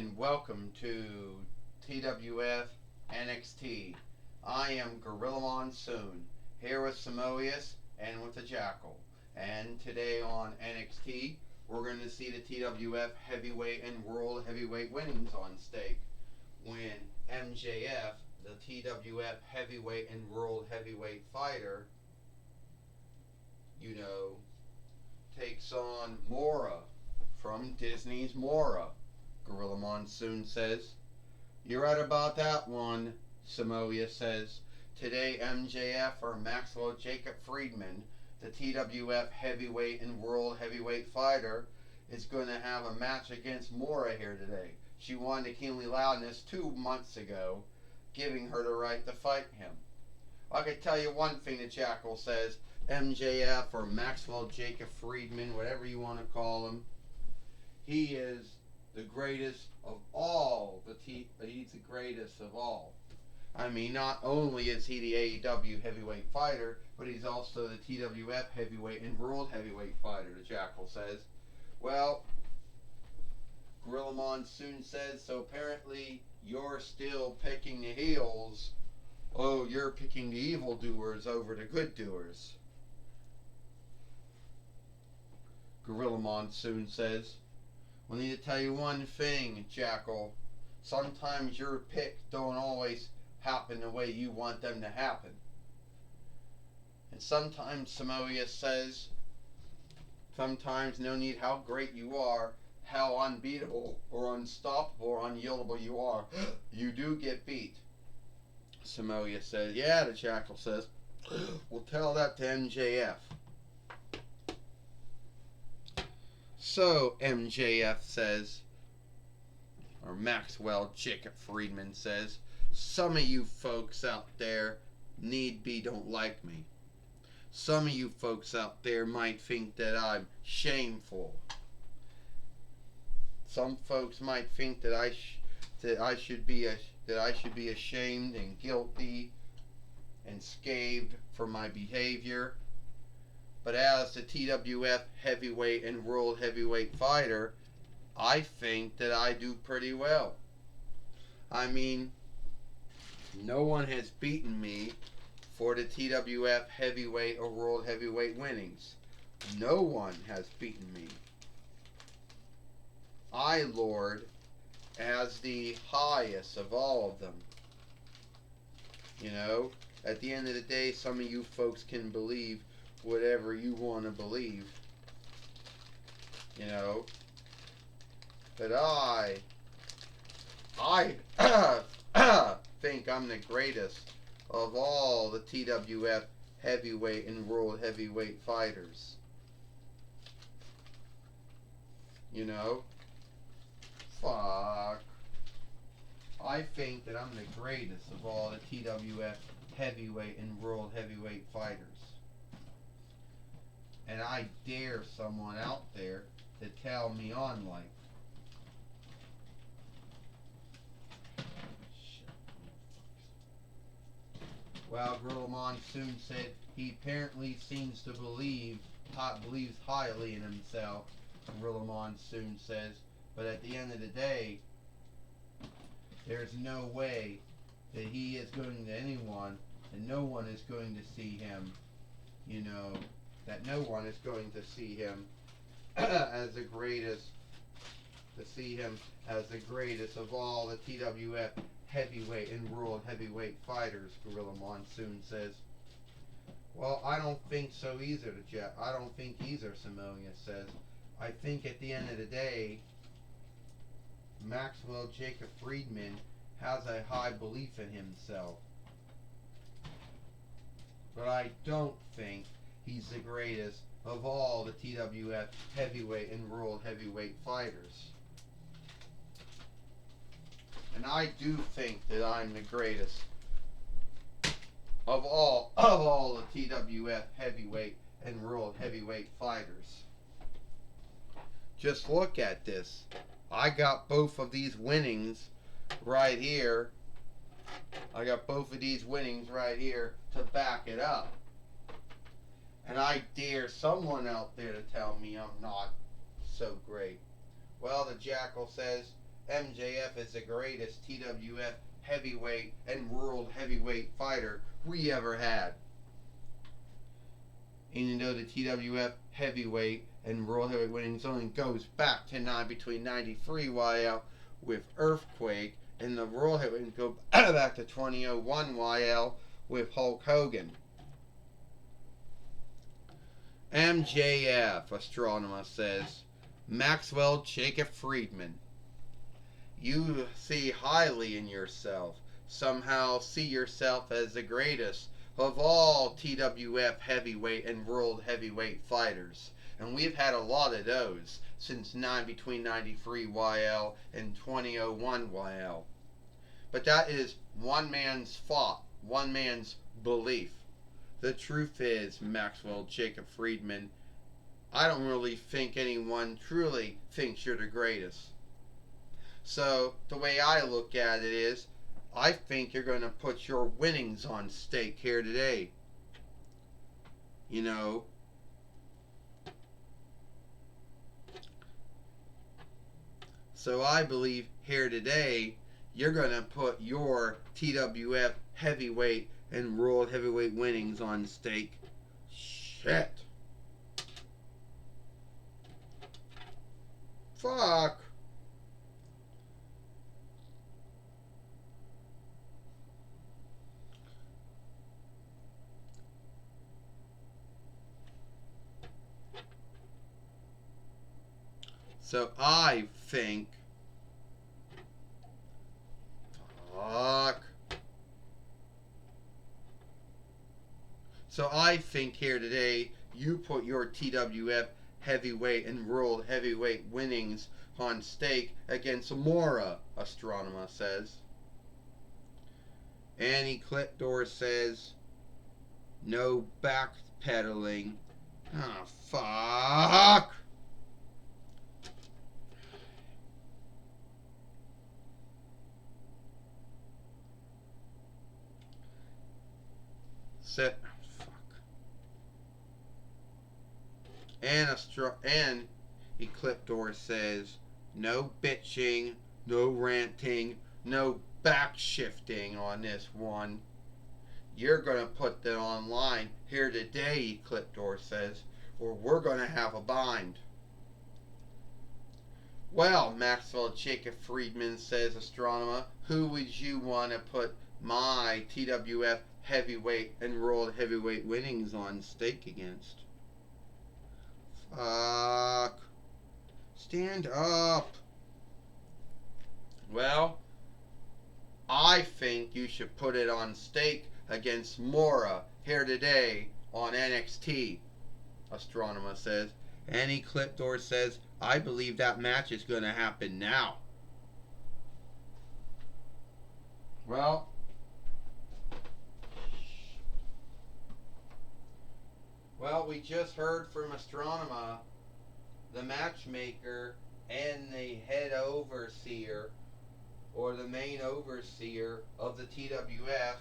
and welcome to TWF NXT. I am Gorilla Monsoon, here with Samoius and with the Jackal. And today on NXT, we're going to see the TWF Heavyweight and World Heavyweight winnings on stake. When MJF, the TWF Heavyweight and World Heavyweight fighter, takes on Mora from Disney's Mora. Gorilla Monsoon says. You're right about that one, Samoa says. Today, MJF or Maxwell Jacob Friedman, the TWF Heavyweight and World Heavyweight fighter, is going to have a match against Mora here today. She won the Kingly Loudness 2 months ago, giving her the right to fight him. I can tell you one thing, the Jackal says. MJF or Maxwell Jacob Friedman, whatever you want to call him, he is the greatest of all. He's the greatest of all. I mean, not only is he the AEW heavyweight fighter, but he's also the TWF heavyweight and world heavyweight fighter, the Jackal says. Well, Gorilla Monsoon says, so apparently you're still picking the heels. Oh, you're picking the evildoers over the good doers. Gorilla Monsoon says, I need to tell you one thing, Jackal. Sometimes your picks don't always happen the way you want them to happen. And sometimes, Samoa says, sometimes no need how great you are, how unbeatable or unstoppable or unyieldable you are, you do get beat. Samoa says, yeah, the Jackal says, we'll tell that to MJF. So, MJF says, or Maxwell Jacob Friedman says, some of you folks out there need be don't like me. Some of you folks out there might think that I'm shameful. Some folks might think that I should be ashamed and guilty and scathed for my behavior. But as the TWF heavyweight and world heavyweight fighter, I think that I do pretty well. I mean, no one has beaten me for the TWF heavyweight or world heavyweight winnings. No one has beaten me. I lord as the highest of all of them. At the end of the day, some of you folks can believe whatever you want to believe, but I think I'm the greatest of all the TWF heavyweight and world heavyweight fighters. Fuck. I think that I'm the greatest of all the TWF heavyweight and world heavyweight fighters. And I dare someone out there to tell me on like. Well, Gorilla Monsoon said he apparently seems to believes highly in himself, Gorilla Monsoon says, but at the end of the day, there's no way that he is going to anyone, and no one is going to see him, that no one is going to see him as the greatest of all the TWF heavyweight and world heavyweight fighters, Gorilla Monsoon says. Well, I don't think so either, I don't think either, Samoa says. I think at the end of the day, Maxwell Jacob Friedman has a high belief in himself. But I don't think he's the greatest of all the TWF heavyweight and world heavyweight fighters. And I do think that I'm the greatest of all the TWF heavyweight and world heavyweight fighters. Just look at this. I got both of these winnings right here. To back it up. And I dare someone out there to tell me I'm not so great. Well, the Jackal says, MJF is the greatest TWF heavyweight and world heavyweight fighter we ever had. And you know the TWF heavyweight and world heavyweight winnings only goes back to between 93 YL with Earthquake, and the world heavyweight go back to 2001 YL with Hulk Hogan. MJF, Astronomer says, Maxwell Jacob Friedman. You see highly in yourself, somehow see yourself as the greatest of all TWF heavyweight and world heavyweight fighters. And we've had a lot of those since between 93 YL and 2001 YL. But that is one man's thought, one man's belief. The truth is, Maxwell Jacob Friedman, I don't really think anyone truly thinks you're the greatest. So the way I look at it is, I think you're going to put your winnings on stake here today. You know, so I believe here today you're going to put your TWF heavyweight and world heavyweight winnings on stake. Shit. Fuck. So I think, fuck. So I think here today you put your TWF heavyweight and world heavyweight winnings on stake against Mora, Astronomer says. Annie Clipdoor says, no backpedaling. Ah, fuck. Set. And Ecliptor says, no bitching, no ranting, no backshifting on this one. You're going to put that online here today, Ecliptor says, or we're going to have a bind. Well, Maxwell Jacob Friedman says, Astronomer, who would you want to put my TWF heavyweight and world heavyweight winnings on stake against? Fuck. Stand up. Well, I think you should put it on stake against Mora here today on NXT, Astronomer says. Annie Clipdoor says, I believe that match is going to happen now. Well, we just heard from Astronomer, the matchmaker and the head overseer, or the main overseer of the TWF,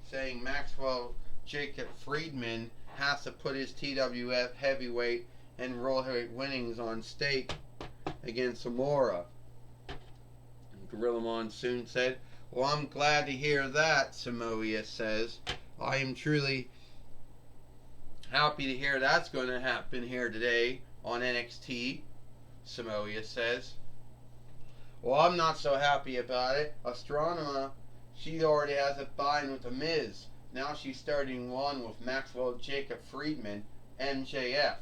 saying Maxwell Jacob Friedman has to put his TWF heavyweight and world heavyweight winnings on stake against Samora. Gorilla Monsoon said, well, I'm glad to hear that, Samoa says. I am truly happy to hear that's going to happen here today on NXT, Samoa says. Well, I'm not so happy about it. Astronomer, she already has a bind with The Miz. Now she's starting one with Maxwell Jacob Friedman, MJF.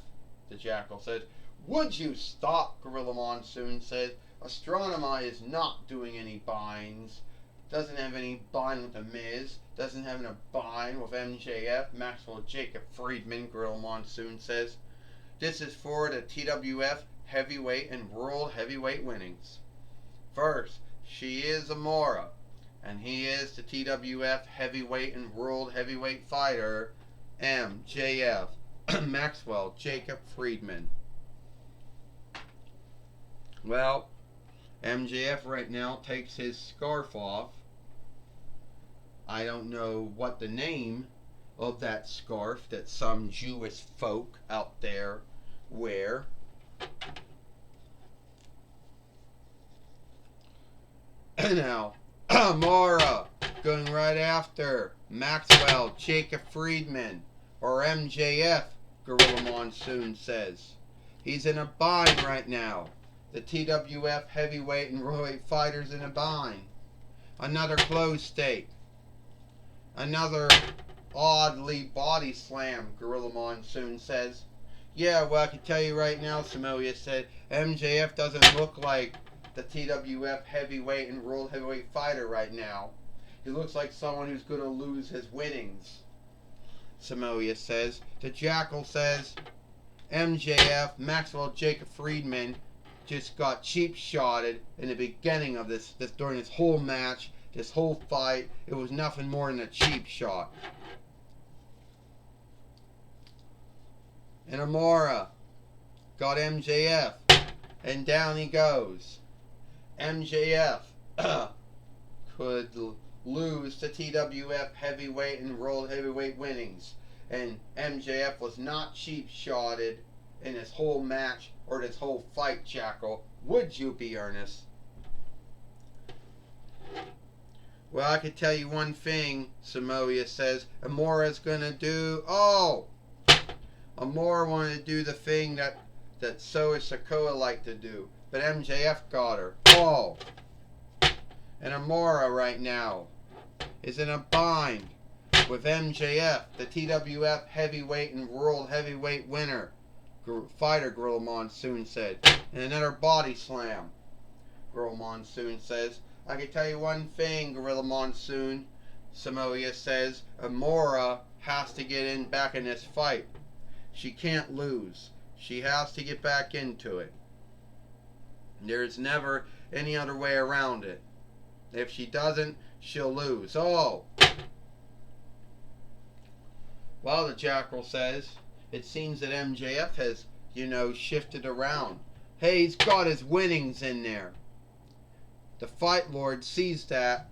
The Jackal says, would you stop, Gorilla Monsoon says. Astronomer is not doing any binds. Doesn't have any bind with The Miz. Doesn't have any bind with MJF. Maxwell Jacob Friedman, Gorilla Monsoon says. This is for the TWF heavyweight and world heavyweight winnings. First, she is Amora, and he is the TWF heavyweight and world heavyweight fighter, MJF, Maxwell Jacob Friedman. Well, MJF right now takes his scarf off. I don't know what the name of that scarf that some Jewish folk out there wear. Now, Mora going right after Maxwell, Jacob Friedman, or MJF, Gorilla Monsoon says. He's in a bind right now. The TWF heavyweight and roidweight fighters in a bind. Another closed stake. Another oddly body slam, Gorilla Monsoon says. Yeah, well, I can tell you right now, Samoa said, MJF doesn't look like the TWF heavyweight and world heavyweight fighter right now. He looks like someone who's going to lose his winnings, Samoa says. The Jackal says, MJF, Maxwell Jacob Friedman, just got cheap shotted in the beginning of this during this whole match, this whole fight. It was nothing more than a cheap shot. And Amora got MJF, and down he goes. MJF could lose to TWF heavyweight and world heavyweight winnings, and MJF was not cheap shotted in this whole match or this whole fight, Jackal. Would you be, Ernest? Well, I could tell you one thing, Samoa says. Amora's gonna do. Oh! Amora wanted to do the thing that Solo Sikoa liked to do, but MJF got her. Oh! And Amora right now is in a bind with MJF, the TWF heavyweight and world heavyweight winner. Fighter, Gorilla Monsoon said. And another body slam, Gorilla Monsoon says. I can tell you one thing, Gorilla Monsoon, Samoa says. Amora has to get back in this fight. She can't lose. She has to get back into it. There's never any other way around it. If she doesn't, she'll lose. Oh! Well, the Jackal says, it seems that MJF has, shifted around. Hey, he's got his winnings in there. The Fight Lord sees that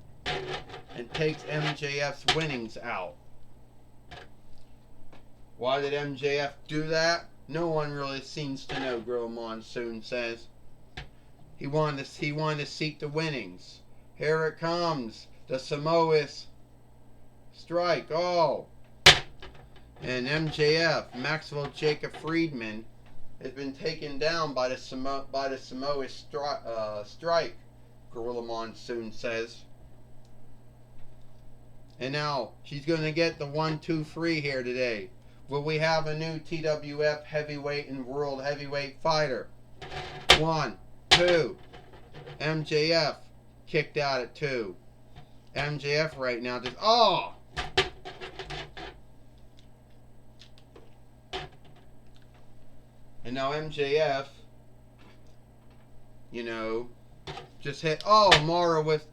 and takes MJF's winnings out. Why did MJF do that? No one really seems to know, Gorilla Monsoon says. He wanted to seek the winnings. Here it comes. The Samoa's strike. Oh! And MJF, Maxwell Jacob Friedman, has been taken down by the Samoa strike, Gorilla Monsoon says. And now she's going to get the 1, 2, 3 here today. Will we have a new TWF heavyweight and world heavyweight fighter? 1, 2. MJF kicked out at 2. MJF right now just... Oh! And now MJF, just hit... Oh, Mara with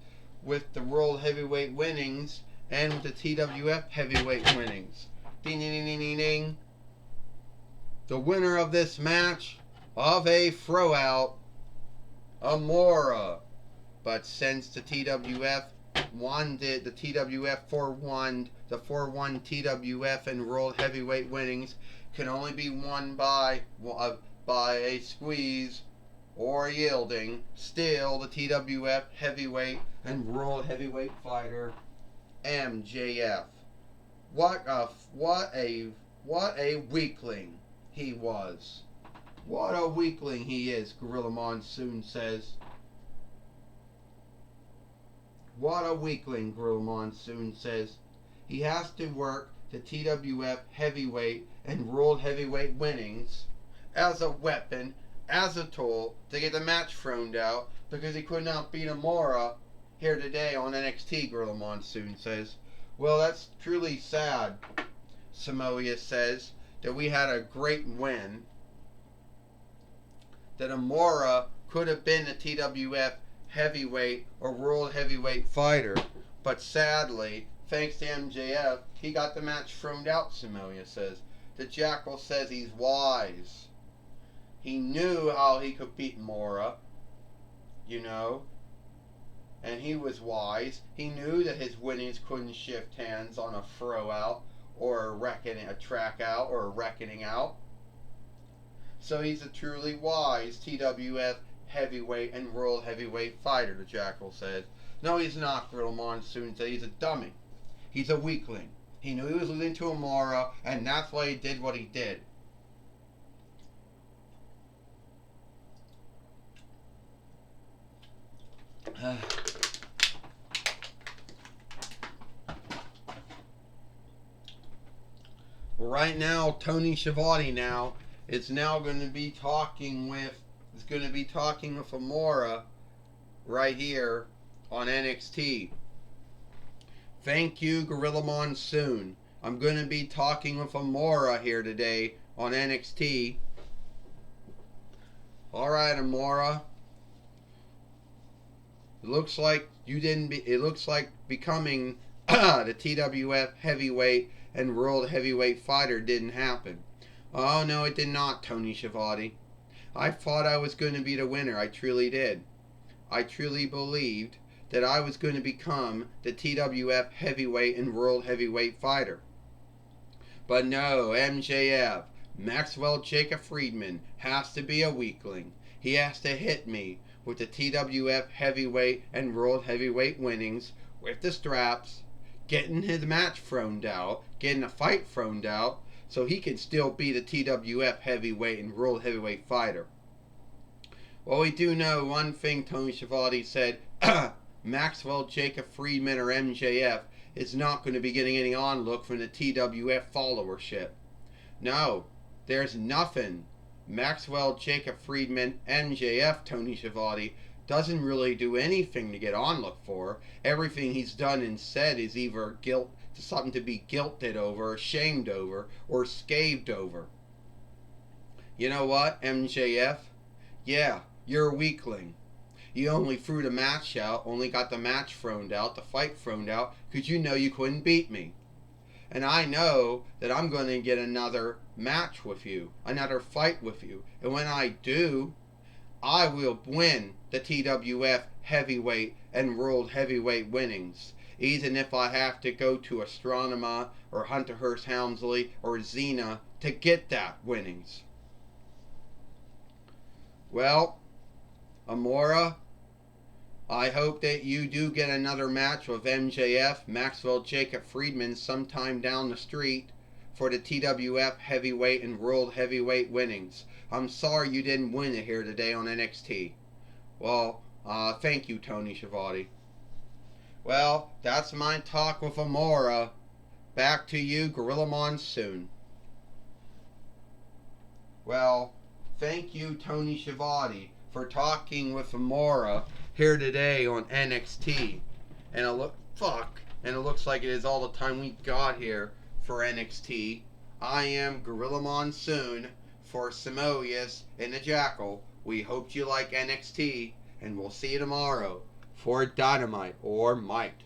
the world heavyweight winnings and with the TWF heavyweight winnings. Ding, ding, ding, ding, ding. The winner of this match of a throw-out, Amora. But since the TWF the TWF 4-1, the 4-1 TWF and world heavyweight winnings can only be won by a squeeze or yielding. Still, the TWF heavyweight and world heavyweight fighter, MJF. What a weakling he was. What a weakling he is, Gorilla Monsoon says. What a weakling, Gorilla Monsoon says. He has to work the TWF heavyweight and world heavyweight winnings as a weapon, as a tool to get the match thrown out because he could not beat Amora here today on NXT, Gorilla Monsoon says. Well, that's truly sad, Samoa says, that we had a great win. That Amora could have been a TWF heavyweight or world heavyweight fighter. But sadly, thanks to MJF, he got the match thrown out, Samoa says. The Jackal says he's wise. He knew how he could beat Amora, and he was wise. He knew that his winnings couldn't shift hands on a throw out or a track out or a reckoning out. So he's a truly wise TWF heavyweight and world heavyweight fighter, the Jackal says. No, he's not, Gorilla Monsoon said. He's a dummy. He's a weakling. He knew he was losing to Amora, and that's why he did what he did. Right now, Tony Schiavone now is now going to be talking with Amora right here on NXT. Thank you, Gorilla Monsoon. I'm going to be talking with Amora here today on NXT. All right, Amora. It looks like becoming the TWF heavyweight and world heavyweight fighter didn't happen. Oh no, it did not, Tony Schiavone. I thought I was going to be the winner. I truly did. I truly believed that I was going to become the TWF heavyweight and world heavyweight fighter. But no, MJF, Maxwell Jacob Friedman, has to be a weakling. He has to hit me with the TWF heavyweight and world heavyweight winnings with the straps, getting his match thrown out, getting a fight thrown out, so he can still be the TWF heavyweight and world heavyweight fighter. Well, we do know one thing, Tony Schiavone said, Maxwell Jacob Friedman or MJF is not going to be getting any on-look from the TWF followership. No, there's nothing. Maxwell Jacob Friedman, MJF, Tony Schiavone, doesn't really do anything to get on-look for. Everything he's done and said is either something to be guilted over, ashamed over, or scathed over. You know what, MJF? Yeah, you're a weakling. You only threw the match out, only got the match thrown out, the fight thrown out, because you know you couldn't beat me. And I know that I'm going to get another match with you, another fight with you. And when I do, I will win the TWF heavyweight and world heavyweight winnings. Even if I have to go to Astronema or Hunter Hearst Helmsley or Xena to get that winnings. Well, Amora, I hope that you do get another match with MJF, Maxwell Jacob Friedman, sometime down the street for the TWF heavyweight and world heavyweight winnings. I'm sorry you didn't win it here today on NXT. Well, thank you, Tony Schiavone. Well, that's my talk with Amora. Back to you, Gorilla Monsoon. Well, thank you, Tony Schiavone, for talking with Amora here today on NXT. And it looks like it is all the time we got here for NXT. I am Gorilla Monsoon for Samoas and the Jackal. We hope you like NXT, and we'll see you tomorrow for Dynamite or Might.